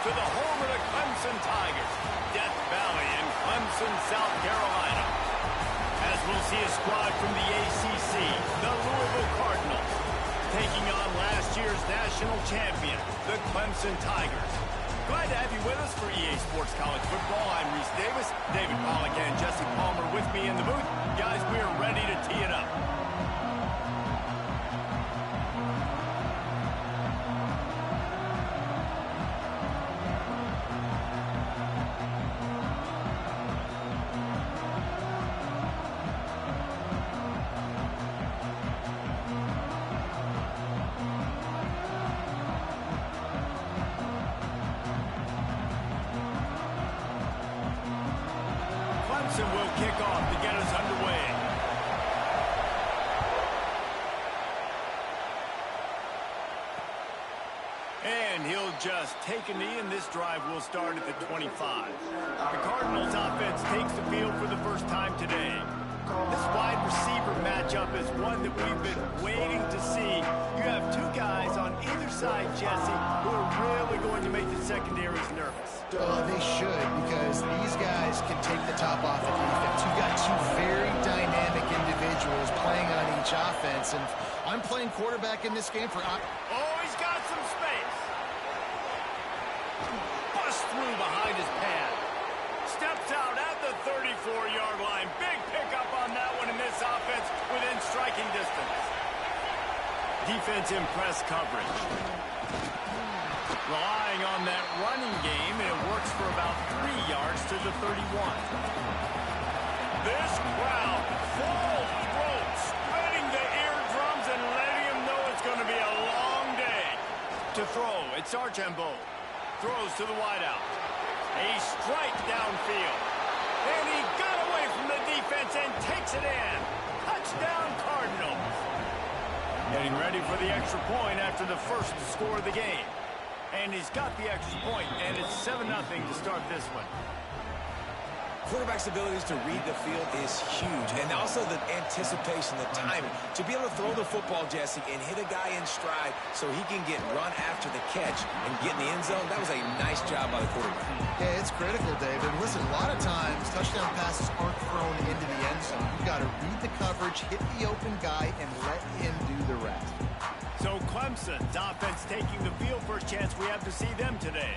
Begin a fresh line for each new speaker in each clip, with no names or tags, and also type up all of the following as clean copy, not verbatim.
to the home of the Clemson Tigers, Death Valley in Clemson, South Carolina. As we'll see a squad from the ACC, the Louisville Cardinals, taking on last year's national champion, the Clemson Tigers. Glad to have you with us for EA Sports College Football. I'm Reese Davis, David Pollack and Jesse Palmer with me in the booth. Guys, we are ready to tee it up. Clemson will kick off to get us underway. And he'll just take a knee, and this drive will start at the 25. The Cardinals offense takes the field for the first time today. This wide receiver matchup is one that we've been waiting to see. You have two guys on either side, Jesse, who are really going to make the secondaries nervous.
They should, because these guys can take the top off the defense. You've got two very dynamic individuals playing on each offense, and I'm playing quarterback in this game for...
Oh, he's got some space. Bust through behind his pad. Steps out at the 34-yard line. Big pickup on that one in this offense within striking distance. Defense in press coverage. Relying on that running game, and it works for about 3 yards to the 31. This crowd full throat, spreading the eardrums and letting him know it's going to be a long day. To throw, it's Archambault. Throws to the wideout. A strike downfield. And he got away from the defense and takes it in. Touchdown, Cardinals. Getting ready for the extra point after the first score of the game. And he's got the extra point, and it's 7-0 to start this one.
Quarterback's abilities to read the field is huge, and also the anticipation, the timing. To be able to throw the football, Jesse, and hit a guy in stride so he can get run after the catch and get in the end zone, that was a nice job by the quarterback.
Yeah, it's critical, David. Listen, a lot of times, touchdown passes aren't thrown into the end zone. You've got to read the coverage, hit the open guy, and let him do the rest.
So Clemson's offense taking the field for a chance we have to see them today.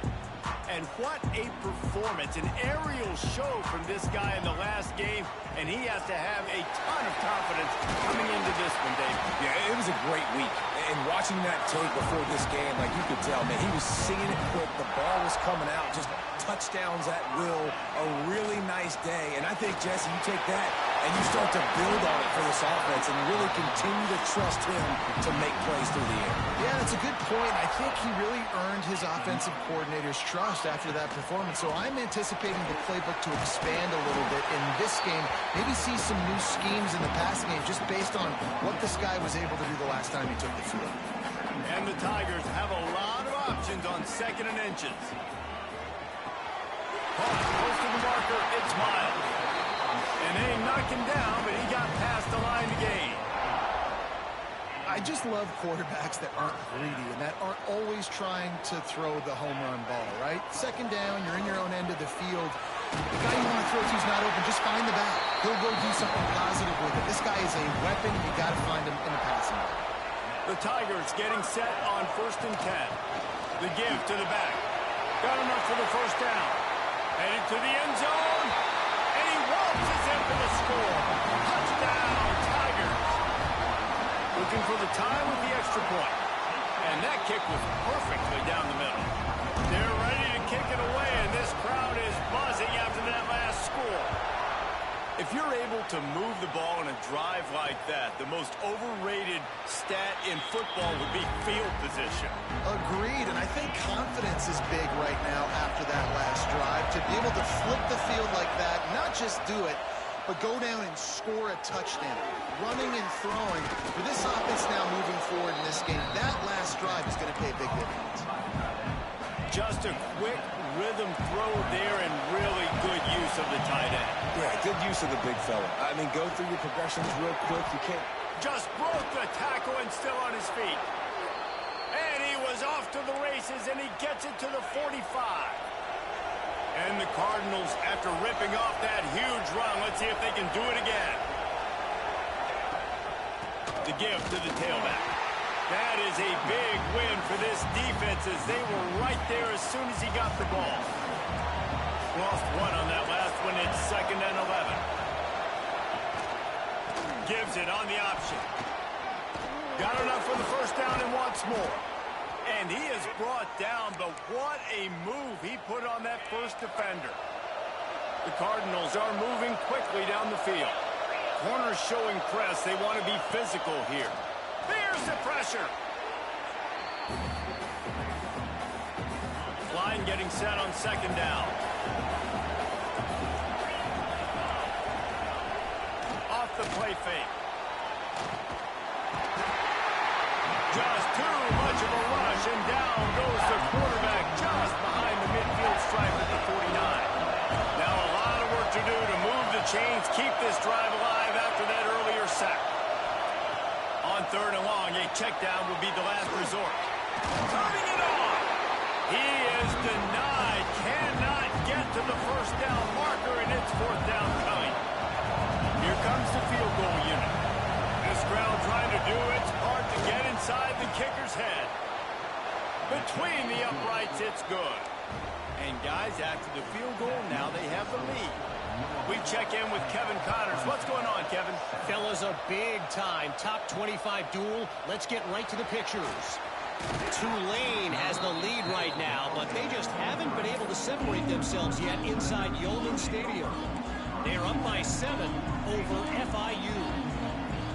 And what a performance, an aerial show from this guy in the last game, and he has to have a ton of confidence coming into this one, Dave.
Yeah, it was a great week. And watching that tape before this game, like you could tell, man, he was seeing it quick. The ball was coming out, just touchdowns at will. A really nice day. And I think, Jesse, you take that and you start to build on it for this offense and really continue to trust him to make plays through the air.
Yeah, that's a good point. I think he really earned his offensive coordinator's trust after that performance. So I'm anticipating the playbook to expand a little bit in this game. Maybe see some new schemes in the passing game just based on what this guy was able to do the last time he took the field.
And the Tigers have a lot of options on 2nd and inches. Close to the marker, it's Miles. And they knocked him down, but he got past the line to gain.
I just love quarterbacks that aren't greedy and that aren't always trying to throw the home run ball, right? 2nd down, you're in your own end of the field. The guy you want to throw to is not open. Just find the back. He'll go do something positive with it. This guy is a weapon. You got to find him in the passing game.
The Tigers getting set on 1st and 10. The give to the back. Got enough for the first down. Headed to the end zone. And he waltzes in for the score. Touchdown, Tigers. Looking for the tie with the extra point. And that kick was perfectly down the middle. They're ready to kick it away, and this crowd is buzzing after that last score. If you're able to move the ball in a drive like that, the most overrated stat in football would be field position.
Agreed, and I think confidence is big right now after that last drive. To be able to flip the field like that, not just do it, but go down and score a touchdown. Running and throwing. For this offense now moving forward in this game, that last drive is going to pay big dividends.
Just a quick rhythm throw there and really good use of the tight end.
Yeah, good use of the big fella. I mean, go through your progressions real quick. You can't...
Just broke the tackle and still on his feet. And he was off off to the races, and he gets it to the 45. And the Cardinals, after ripping off that huge run, let's see if they can do it again. The give to the tailback. That is a big win for this defense as they were right there as soon as he got the ball. Lost one on that last one. It's 2nd and 11. Gives it on the option. Got enough for the first down and wants more. And he is brought down, but what a move he put on that first defender. The Cardinals are moving quickly down the field. Corners showing press. They want to be physical here. There's the pressure. Line getting set on 2nd down. Off the play fake. Just too much of a rush, and down goes the quarterback just behind the midfield stripe at the 49. Now a lot of work to do to move the chains, keep this drive alive after that earlier sack. On 3rd and long, a check down will be the last resort. Turning it on. He is denied, cannot get to the first down marker, and it's 4th down coming. Here comes the field goal unit. This crowd trying to do its part to get inside the kicker's head. Between the uprights, it's good. And guys, after the field goal, now they have the lead. We check in with Kevin Connors. What's going on, Kevin?
Fellas, a big-time top 25 duel. Let's get right to the pictures. Tulane has the lead right now, but they just haven't been able to separate themselves yet inside Yulman Stadium. They're up by 7 over FIU.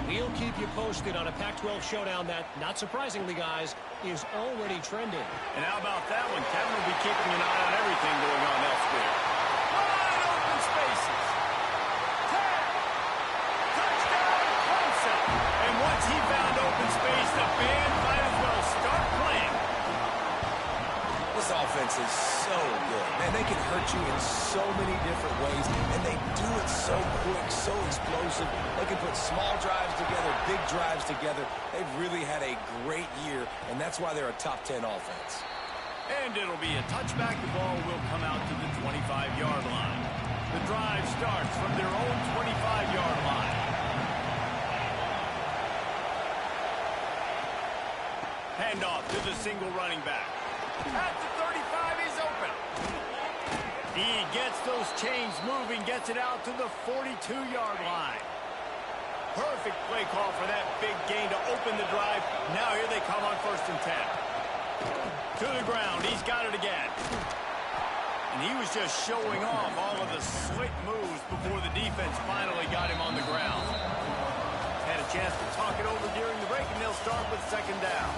We'll keep you posted on a Pac-12 showdown that, not surprisingly, guys, is already trending.
And how about that one? Kevin will be keeping an eye on everything going on elsewhere. Wide open spaces. 10. Touchdown, Clemson. And once he found open space, the band might as well start playing.
This offense is so good. Man, they can hurt you in so many different ways, and they do it so quick, so explosive. They can put small drives together, big drives together. They've really had a great year, and that's why they're a top 10 offense.
And it'll be a touchback. The ball will come out to the 25-yard line. The drive starts from their own 25-yard line. Handoff to the single running back. At the 35, he's open. He gets those chains moving, gets it out to the 42-yard line. Perfect play call for that big gain to open the drive. Now here they come on 1st and 10. To the ground, he's got it again. And he was just showing off all of the slick moves before the defense finally got him on the ground. Had a chance to talk it over during the break, and they'll start with 2nd down.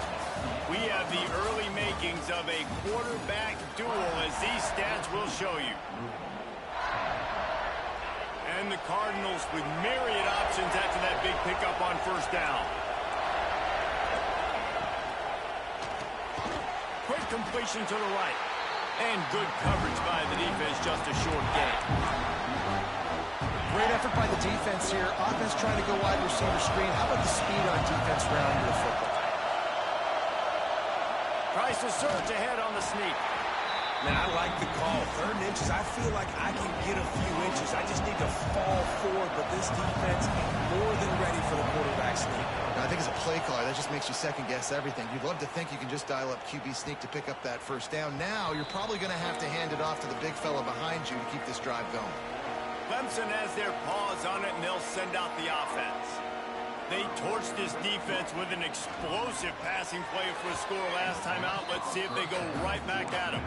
We have the early makings of a quarterback duel, as these stats will show you. And the Cardinals with myriad options after that big pickup on 1st down. Quick completion to the right. And good coverage by the defense, just a short gain.
Great effort by the defense here. Offense trying to go wide receiver screen. How about the speed on defense rounding the football?
Tries to surge ahead on the sneak.
Man, I like the call. 3rd and inches, I feel like I can get a few inches. I just need to fall forward, but this defense more than ready for the quarterback sneak.
I think as a play caller, that just makes you second-guess everything. You'd love to think you can just dial up QB sneak to pick up that 1st down. Now, you're probably going to have to hand it off to the big fella behind you to keep this drive going.
Clemson has their paws on it, and they'll send out the offense. They torched this defense with an explosive passing play for a score last time out. Let's see if they go right back at him.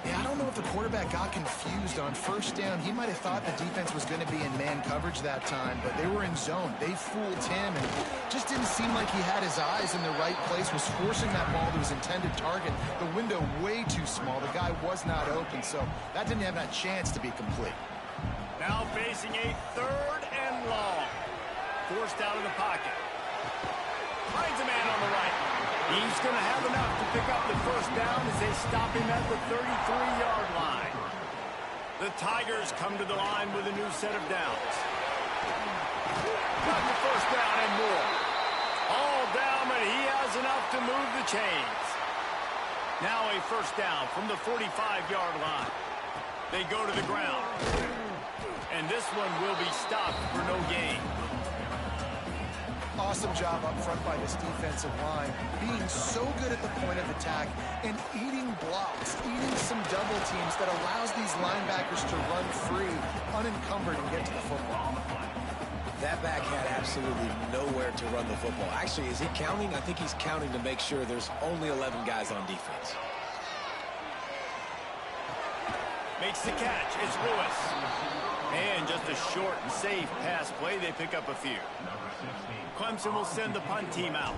Yeah, I don't know if the quarterback got confused on 1st down. He might have thought the defense was going to be in man coverage that time, but they were in zone. They fooled him, and just didn't seem like he had his eyes in the right place, was forcing that ball to his intended target. The window way too small. The guy was not open, so that didn't have that chance to be complete.
Now facing a 3rd and long. Forced out of the pocket. Finds a man on the right. He's going to have enough to pick up the 1st down as they stop him at the 33-yard line. The Tigers come to the line with a new set of downs. Got the 1st down and more. All down, but he has enough to move the chains. Now a first down from the 45-yard line. They go to the ground. And this one will be stopped for no gain.
Awesome job up front by this defensive line, being so good at the point of attack and eating blocks, eating some double teams that allows these linebackers to run free, unencumbered, and get to the football.
That back had absolutely nowhere to run the football. Actually, is he counting? I think he's counting to make sure there's only 11 guys on defense.
Makes the catch. It's Lewis. And just a short and safe pass play. They pick up a few. Clemson will send the punt team out.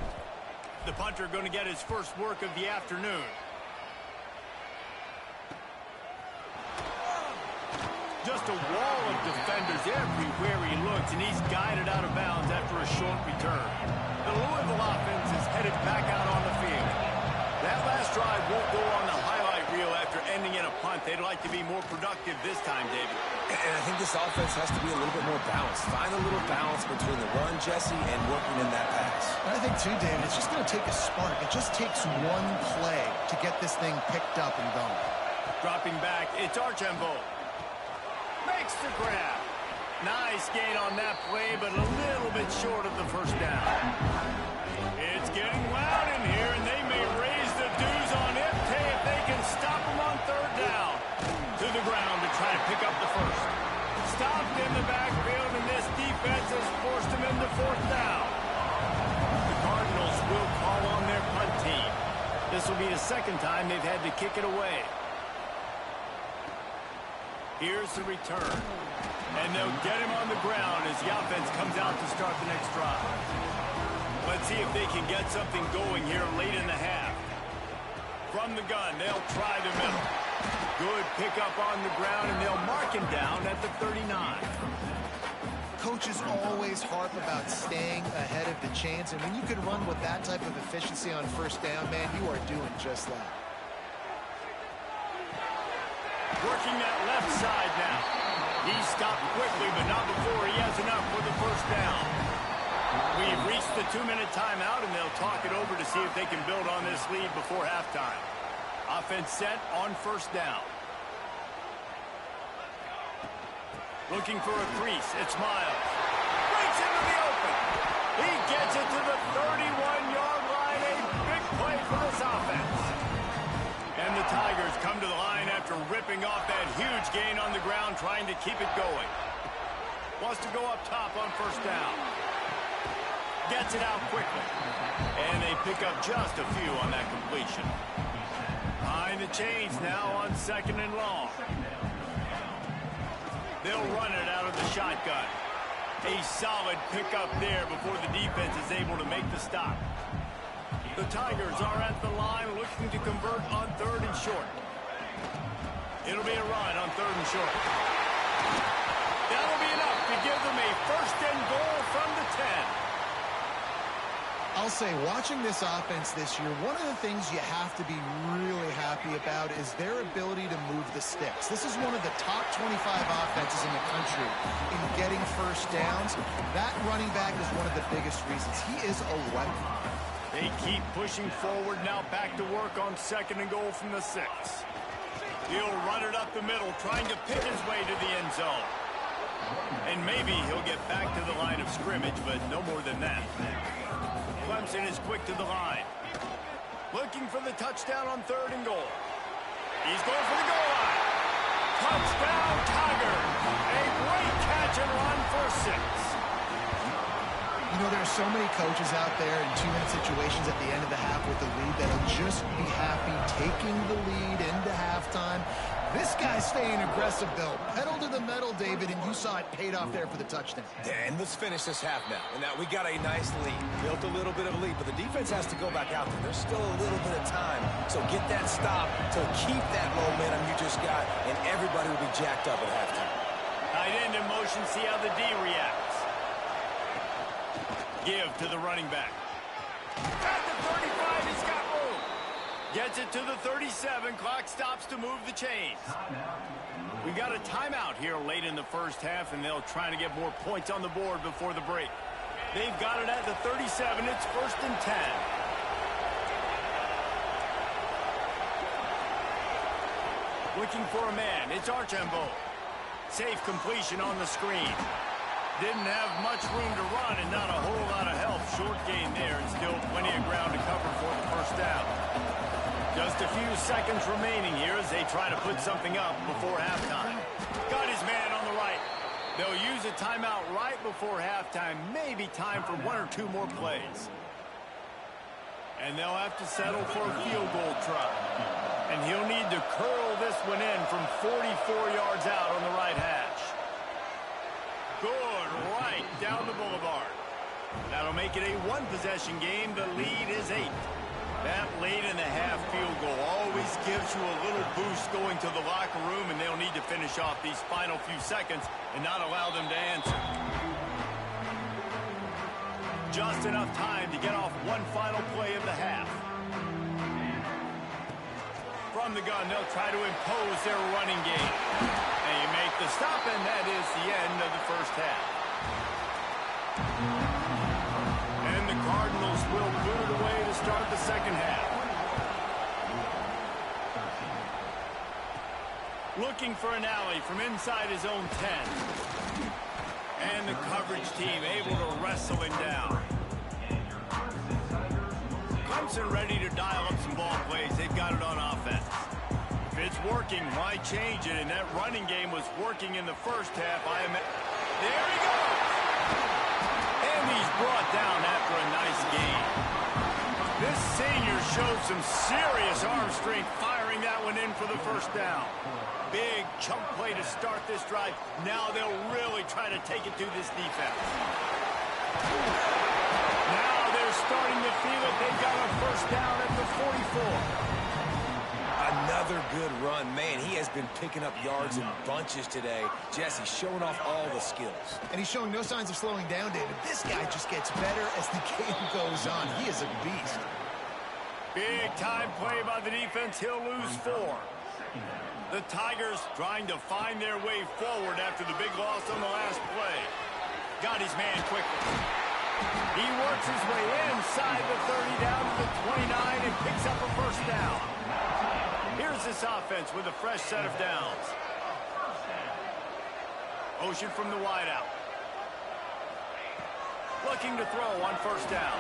The punter going to get his first work of the afternoon. Just a wall of defenders everywhere he looks, and he's guided out of bounds after a short return. The Louisville offense is headed back out on the field. That last drive won't go on the highlight reel after ending in a punt. They'd like to be more productive this time, David.
And I think this offense has to be a little bit more balanced. Find a little balance between the run, Jesse, and working in that pass.
And I think, too, David, it's just going to take a spark. It just takes one play to get this thing picked up and going.
Dropping back, it's Archambault. Makes the grab. Nice gain on that play, but a little bit short of the first down. It's getting loud in here, and they may raise the dues on FK if they can stop them on third down. To the ground to try to pick up the first. Stopped in the backfield, and this defense has forced him into fourth down. The Cardinals will call on their punt team. This will be the second time they've had to kick it away. Here's the return. And they'll get him on the ground as the offense comes out to start the next drive. Let's see if they can get something going here late in the half. From the gun, they'll try the middle. Good pickup on the ground, and they'll mark him down at the 39.
Coaches always harp about staying ahead of the chains, and when you can run with that type of efficiency on first down, man, you are doing just that.
Working that left side now. He stopped quickly, but not before he has enough for the first down. We've reached the 2-minute timeout, and they'll talk it over to see if they can build on this lead before halftime. Offense set on first down. Looking for a crease. It's Miles. Breaks into the open. He gets it to the 31-yard line. A big play for this offense. And the Tigers come to the line after ripping off that huge gain on the ground, trying to keep it going. Wants to go up top on first down. Gets it out quickly. And they pick up just a few on that completion. Behind the chains now on second and long. They'll run it out of the shotgun. A solid pickup there before the defense is able to make the stop. The Tigers are at the line looking to convert on third and short. It'll be a run on third and short. That'll be enough to give them a first and goal from the 10.
I'll say, watching this offense this year, one of the things you have to be really happy about is their ability to move the sticks. This is one of the top 25 offenses in the country in getting first downs. That running back is one of the biggest reasons. He is a weapon.
They keep pushing forward now, back to work on second and goal from the 6. He'll run it up the middle, trying to pick his way to the end zone. And maybe he'll get back to the line of scrimmage, but no more than that. Clemson is quick to the line. Looking for the touchdown on third and goal. He's going for the goal line. Touchdown, Tigers. A great catch and run for 6.
You know, there are so many coaches out there in 2-minute situations at the end of the half with the lead that'll just be happy taking the lead into halftime. This guy's staying aggressive, though. Pedal to the metal, David, and you saw it paid off there for the touchdown.
And let's finish this half now. And now we got a nice lead. Built a little bit of a lead, but the defense has to go back out there. There's still a little bit of time. So get that stop to keep that momentum you just got, and everybody will be jacked up at halftime.
Tight end in motion, see how the D reacts. Give to the running back. At the 35, he's got room. Gets it to the 37. Clock stops to move the chains. We got a timeout here late in the first half, and they'll try to get more points on the board before the break. They've got it at the 37. It's first and 10. Looking for a man. It's Archambault. Safe completion on the screen. Didn't have much room to run and not a whole lot of help. Short gain there and still plenty of ground to cover for the first down. Just a few seconds remaining here as they try to put something up before halftime. Got his man on the right. They'll use a timeout right before halftime. Maybe time for one or two more plays. And they'll have to settle for a field goal try. And he'll need to curl this one in from 44 yards out on the right hash. Good, right down the boulevard. That'll make it a one-possession game. The lead is 8. That late-in-the-half field goal always gives you a little boost going to the locker room, and they'll need to finish off these final few seconds and not allow them to answer. Just enough time to get off one final play of the half. From the gun, they'll try to impose their running game. And you make the stop, and that is the end of the first half. And the Cardinals will boot it away to start the second half. Looking for an alley from inside his own 10. And the coverage team able to wrestle him down. Clemson ready to dial up some ball plays. They've got it on offense. If it's working, why change it? And that running game was working in the first half. There he goes! And he's brought down after a nice gain. This senior showed some serious arm strength firing that one in for the first down. Big chunk play to start this drive. Now they'll really try to take it to this defense. Now they're starting to feel it. They've got a first down at the 44.
Another good run. Man, he has been picking up yards in bunches today. Jesse showing off all the skills.
And he's showing no signs of slowing down, David. This guy just gets better as the game goes on. He is a beast.
Big time play by the defense. He'll lose 4. The Tigers trying to find their way forward after the big loss on the last play. Got his man quickly. He works his way inside the 30 down to the 29 and picks up a first down. Here's this offense with a fresh set of downs. Ocean from the wideout. Looking to throw on first down.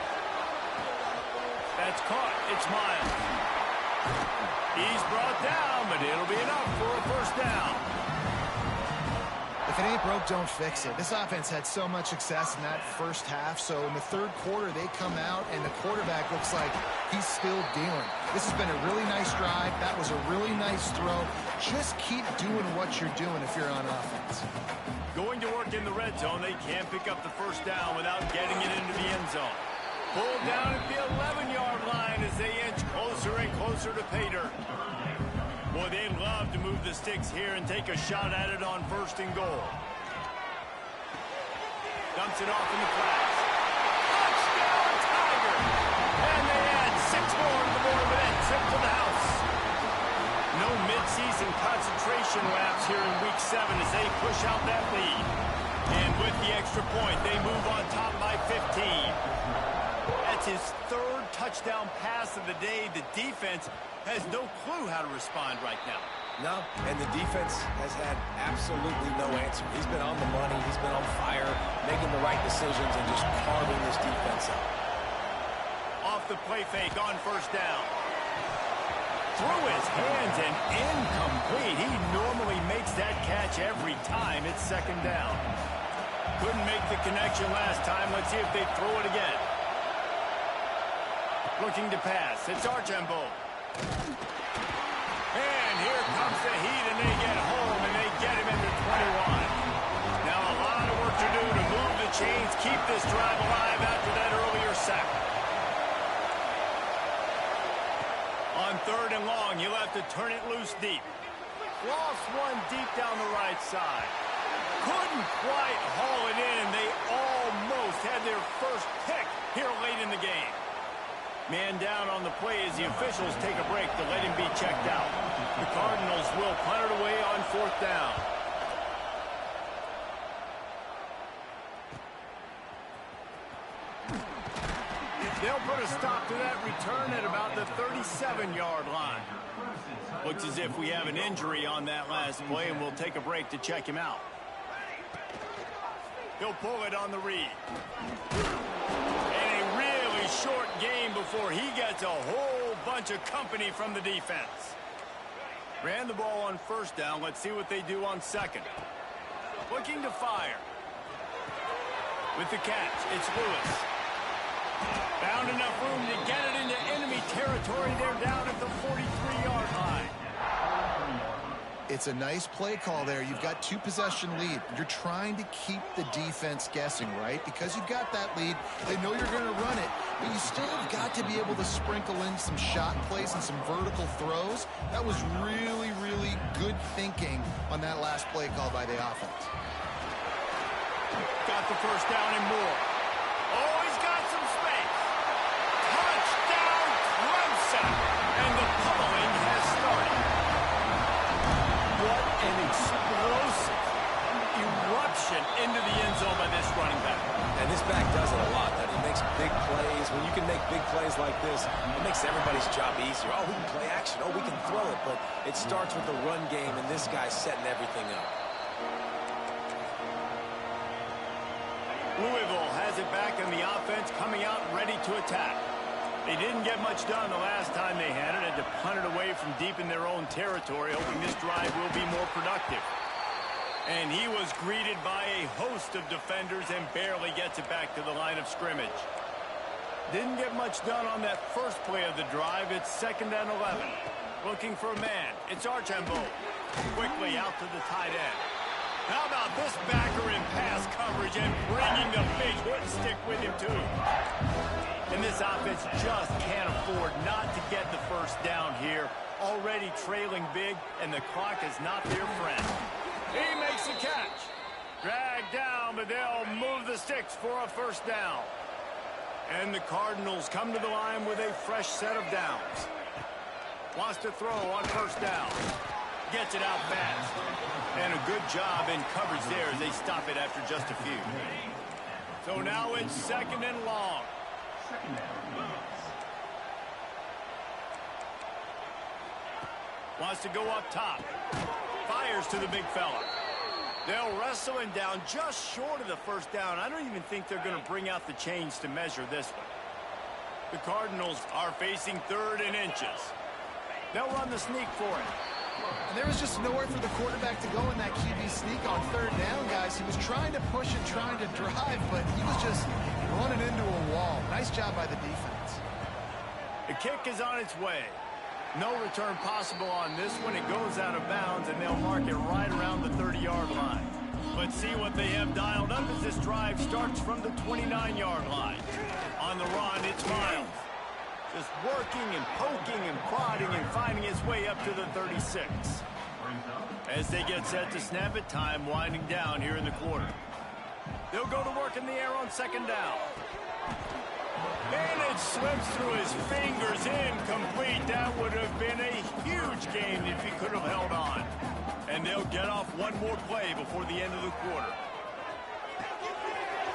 That's caught. It's Miles. He's brought down, but it'll be enough for a first down.
If it ain't broke, don't fix it. This offense had so much success in that first half, so in the third quarter, they come out, and the quarterback looks like he's still dealing. This has been a really nice drive. That was a really nice throw. Just keep doing what you're doing if you're on offense.
Going to work in the red zone. They can't pick up the first down without getting it into the end zone. Pulled down at the 11-yard line as they inch closer and closer to pay dirt. Boy, they'd love to move the sticks here and take a shot at it on first and goal. Dumps it off in the flats. Touchdown, Tigers! And they add 6 more to the board with that trip to the house. No midseason concentration laps here in Week 7 as they push out that lead. And with the extra point, they move on top by 15. That's his 3rd touchdown pass of the day. The defense has no clue how to respond right now.
No, and the defense has had absolutely no answer. He's been on the money. He's been on fire, making the right decisions and just carving this defense up.
Off the play fake on first down. Through his hands and incomplete. He normally makes that catch every time. It's second down. Couldn't make the connection last time. Let's see if they throw it again. Looking to pass. It's Archambault. And here comes the heat, and they get home, and they get him into 21. Now a lot of work to do to move the chains, keep this drive alive after that earlier sack. On 3rd and long, you'll have to turn it loose deep. Lost one deep down the right side. Couldn't quite haul it in. They almost had their first pick here late in the game. Man down on the play as the officials take a break to let him be checked out. The Cardinals will punt it away on 4th down. They'll put a stop to that return at about the 37-yard line. Looks as if we have an injury on that last play, and we'll take a break to check him out. He'll pull it on the read. And a really short game before he gets a whole bunch of company from the defense. Ran the ball on first down. Let's see what they do on second. Looking to fire. With the catch, it's Lewis. Found enough room to get it into enemy territory. They're down at the 43-yard line.
It's a nice play call there. You've got 2-possession lead. You're trying to keep the defense guessing, right? Because you've got that lead, they know you're going to run it, but you still have got to be able to sprinkle in some shot plays and some vertical throws. That was really, really good thinking on that last play call by the offense.
Got the first down and more. Oh, he's got some space. Touchdown, Clemson. And the pummeling has started. What an explosive eruption into the end zone by this running back.
And this back does it a lot. That he makes big plays. When you can make big plays like this, it makes everybody's job easier. Oh, we can play action. Oh, we can throw it. But it starts with the run game, and this guy's setting everything up.
Louisville has it back, and the offense coming out ready to attack. They didn't get much done the last time they had it. Had to punt it away from deep in their own territory, hoping this drive will be more productive. And he was greeted by a host of defenders and barely gets it back to the line of scrimmage. Didn't get much done on that first play of the drive. It's 2nd and 11. Looking for a man. It's Archambault. Quickly out to the tight end. How about this backer in pass coverage and bringing the big hit stick with him, too? And this offense just can't afford not to get the first down here. Already trailing big, and the clock is not their friend. He makes the catch. Dragged down, but they'll move the sticks for a first down. And the Cardinals come to the line with a fresh set of downs. Wants to throw on first down. Gets it out fast. And a good job in coverage there as they stop it after just a few. So now it's 2nd and long. Wants to go up top. Fires to the big fella. They'll wrestle him down just short of the first down. I don't even think they're going to bring out the chains to measure this one. The Cardinals are facing 3rd and inches. They'll run the sneak for it.
And there was just nowhere for the quarterback to go in that QB sneak on 3rd down, guys. He was trying to push and trying to drive, but he was just running into a wall. Nice job by the defense.
The kick is on its way. No return possible on this one. It goes out of bounds, and they'll mark it right around the 30-yard line. Let's see what they have dialed up as this drive starts from the 29-yard line. On the run, it's Miles. Just working and poking and prodding and finding his way up to the 36. As they get set to snap it, time winding down here in the quarter. They'll go to work in the air on 2nd down. And it slips through his fingers, incomplete. That would have been a huge gain if he could have held on. And they'll get off one more play before the end of the quarter.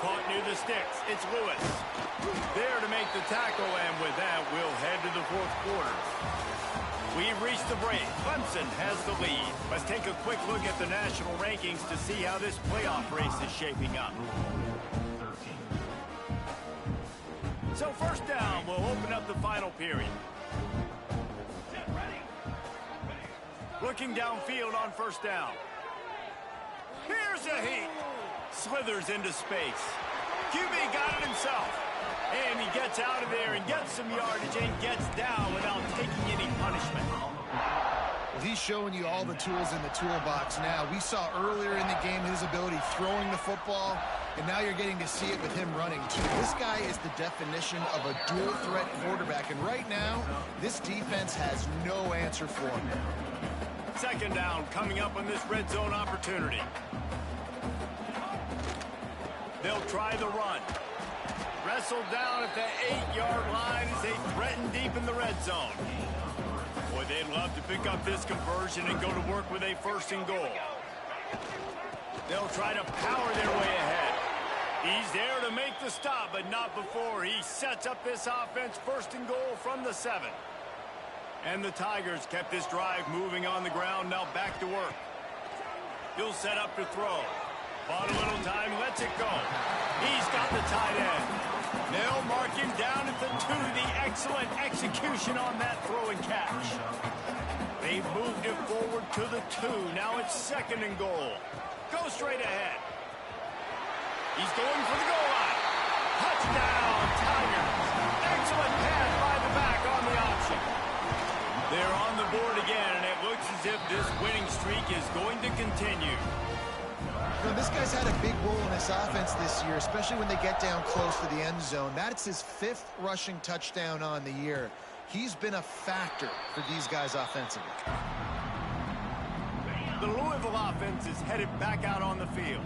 Caught near the sticks. It's Lewis. There to make the tackle, and with that, we'll head to the 4th quarter. We've reached the break. Clemson has the lead. Let's take a quick look at the national rankings to see how this playoff race is shaping up. So first down, we'll open up the final period. Looking downfield on first down. Here's a heat. Slithers into space. QB got it himself. And he gets out of there and gets some yardage and gets down without taking any punishment.
Well, he's showing you all the tools in the toolbox now. We saw earlier in the game his ability throwing the football, and now you're getting to see it with him running too. This guy is the definition of a dual-threat quarterback, and right now, this defense has no answer for him.
2nd down coming up on this red zone opportunity. They'll try the run. Wrestled down at the 8-yard line as they threaten deep in the red zone. Boy, they'd love to pick up this conversion and go to work with a 1st and goal. They'll try to power their way ahead. He's there to make the stop, but not before. He sets up this offense first and goal from the 7. And the Tigers kept this drive moving on the ground. Now back to work. He'll set up to throw. Bought a little time, lets it go. He's got the tight end. They'll mark him down at the 2. The excellent execution on that throw and catch. They've moved it forward to the 2. Now it's 2nd and goal. Go straight ahead. He's going for the goal line. Touchdown, Tigers. Excellent pass by the back on the option. They're on the board again, and it looks as if this winning streak is going to continue.
You know, this guy's had a big role in this offense this year, especially when they get down close to the end zone. That's his 5th rushing touchdown on the year. He's been a factor for these guys offensively.
The Louisville offense is headed back out on the field.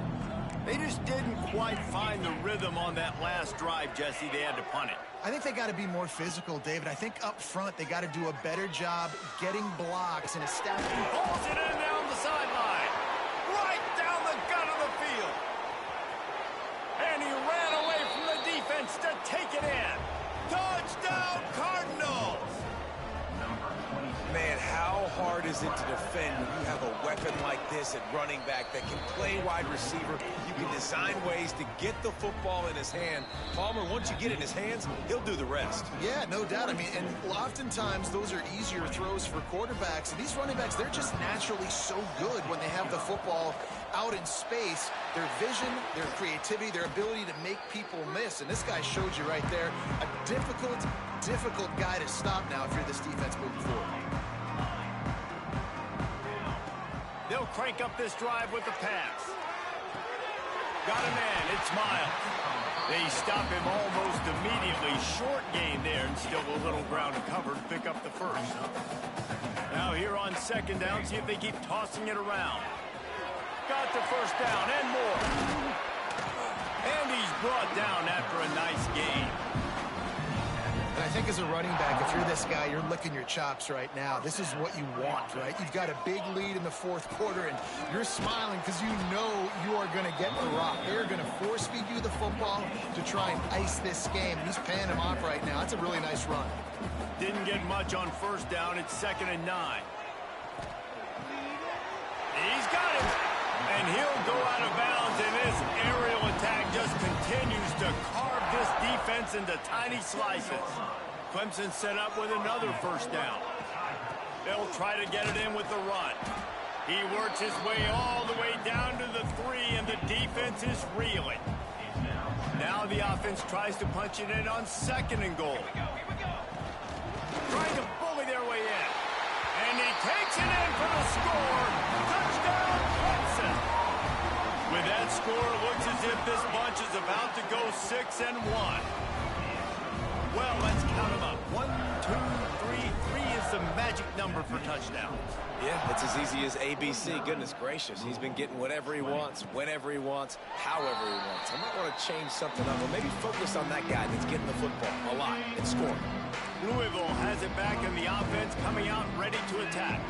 They just didn't quite find the rhythm on that last drive, Jesse. They had to punt it.
I think they got to be more physical, David. I think up front they got to do a better job getting blocks and establishing.
Pulls it in down the sideline. Right down the gut of the field. And he ran away from the defense to take it in. Touchdown, Cardinals!
Man, how hard is it to defend when you have a weapon like this at running back that can play wide receiver? You can design ways to get the football in his hand. Palmer, once you get it in his hands, he'll do the rest.
Yeah, no doubt. I mean, and oftentimes those are easier throws for quarterbacks. And these running backs, they're just naturally so good when they have the football out in space. Their vision, their creativity, their ability to make people miss. And this guy showed you right there, a difficult guy to stop now if you're this defense moving forward.
They'll crank up this drive with the pass. Got a man, it's Miles. They stop him almost immediately. Short gain there, and still a little ground to cover to pick up the first. Now here on 2nd down, see if they keep tossing it around. Got the first down and more. And he's brought down after a nice gain.
And I think as a running back, if you're this guy, you're licking your chops right now. This is what you want, right? You've got a big lead in the 4th quarter, and you're smiling because you know you are going to get the rock. They're going to force-feed you the football to try and ice this game. He's paying him off right now. That's a really nice run.
Didn't get much on 1st down. It's 2nd and 9. He's got it. And he'll go out of bounds, and this aerial attack just continues to carve this defense into tiny slices. Clemson set up with another 1st down. They'll try to get it in with the run. He works his way all the way down to the 3, and the defense is reeling. Now the offense tries to punch it in on 2nd and goal. Trying to bully their way in. And he takes it in for the score. Touchdown, Clemson. With that score, it looks as if this bunch is about to go 6-1. Well, let's count them up. 1, 2, 3. 3 is the magic number for touchdowns.
Yeah, it's as easy as ABC. Goodness gracious. He's been getting whatever he wants, whenever he wants, however he wants. I might want to change something up, or maybe focus on that guy that's getting the football a lot and scoring.
Louisville has it back in the offense, coming out ready to attack.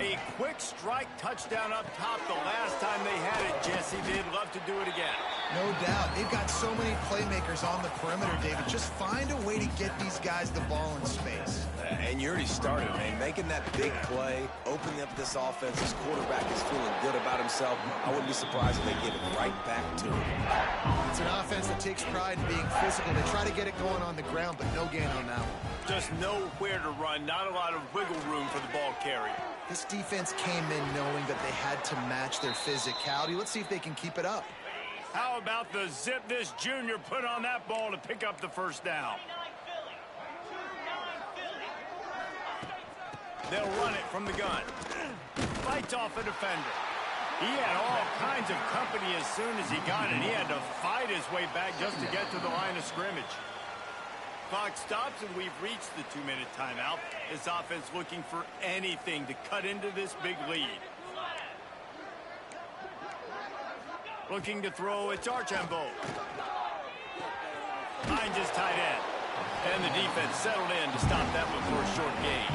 A quick strike touchdown up top the last time they had it, Jesse. They'd love to do it again.
No doubt. They've got so many playmakers on the perimeter, David. Just find a way to get these guys the ball in space.
And you already started, man. Making that big play, opening up this offense. This quarterback is feeling good about himself. I wouldn't be surprised if they get it right back to him.
It's an offense that takes pride in being physical. They try to get it going on the ground, but no gain on that one.
Just nowhere to run. Not a lot of wiggle room for the ball carrier.
This defense came in knowing that they had to match their physicality. Let's see if they can keep it up.
How about the zip this junior put on that ball to pick up the 1st down? They'll run it from the gun. Fights off a defender. He had all kinds of company as soon as he got it. He had to fight his way back just to get to the line of scrimmage. Clock stops, and we've reached the 2-minute timeout. This offense looking for anything to cut into this big lead. Looking to throw, it's Archambault. Finds his tight end. And the defense settled in to stop that one for a short gain.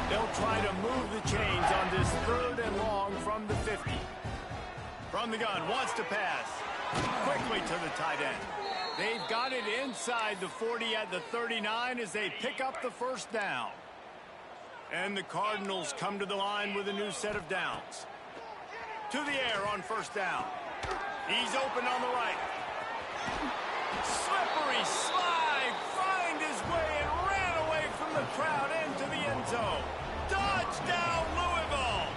They'll try to move the chains on this 3rd and long from the 50. From the gun, wants to pass. Quickly to the tight end. They've got it inside the 40 at the 39 as they pick up the first down. And the Cardinals come to the line with a new set of downs. To the air on first down. He's open on the right. Slippery slide, find his way and ran away from the crowd into the end zone. Touchdown, Louisville!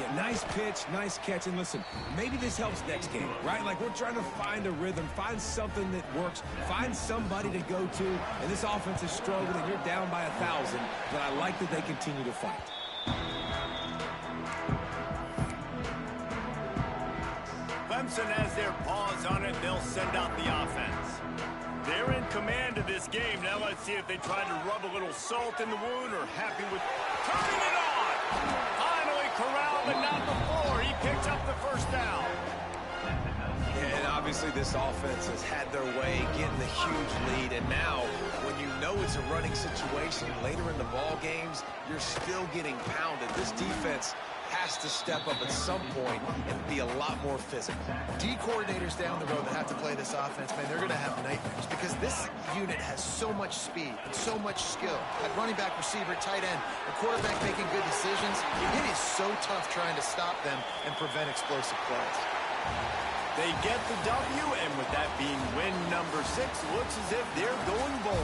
Yeah, nice pitch, nice catch. And listen, maybe this helps next game, right? Like, we're trying to find a rhythm, find something that works, find somebody to go to. And this offense is struggling, and you're down by 1,000. But I like that they continue to fight.
Clemson has their paws on it. They'll send out the offense. They're in command of this game. Now let's see if they try to rub a little salt in the wound or happy with turning it on. Finally corralled, but not before. He picks up the first down.
Yeah, and obviously this offense has had their way getting the huge lead. And now, when you know it's a running situation later in the ball games, you're still getting pounded. This defense has to step up at some point and be a lot more physical.
D coordinators down the road that have to play this offense, man, they're going to have nightmares because this unit has so much speed and so much skill. At running back, receiver, tight end, a quarterback making good decisions, it is so tough trying to stop them and prevent explosive plays.
They get the W, and with that being win number 6, looks as if they're going bold.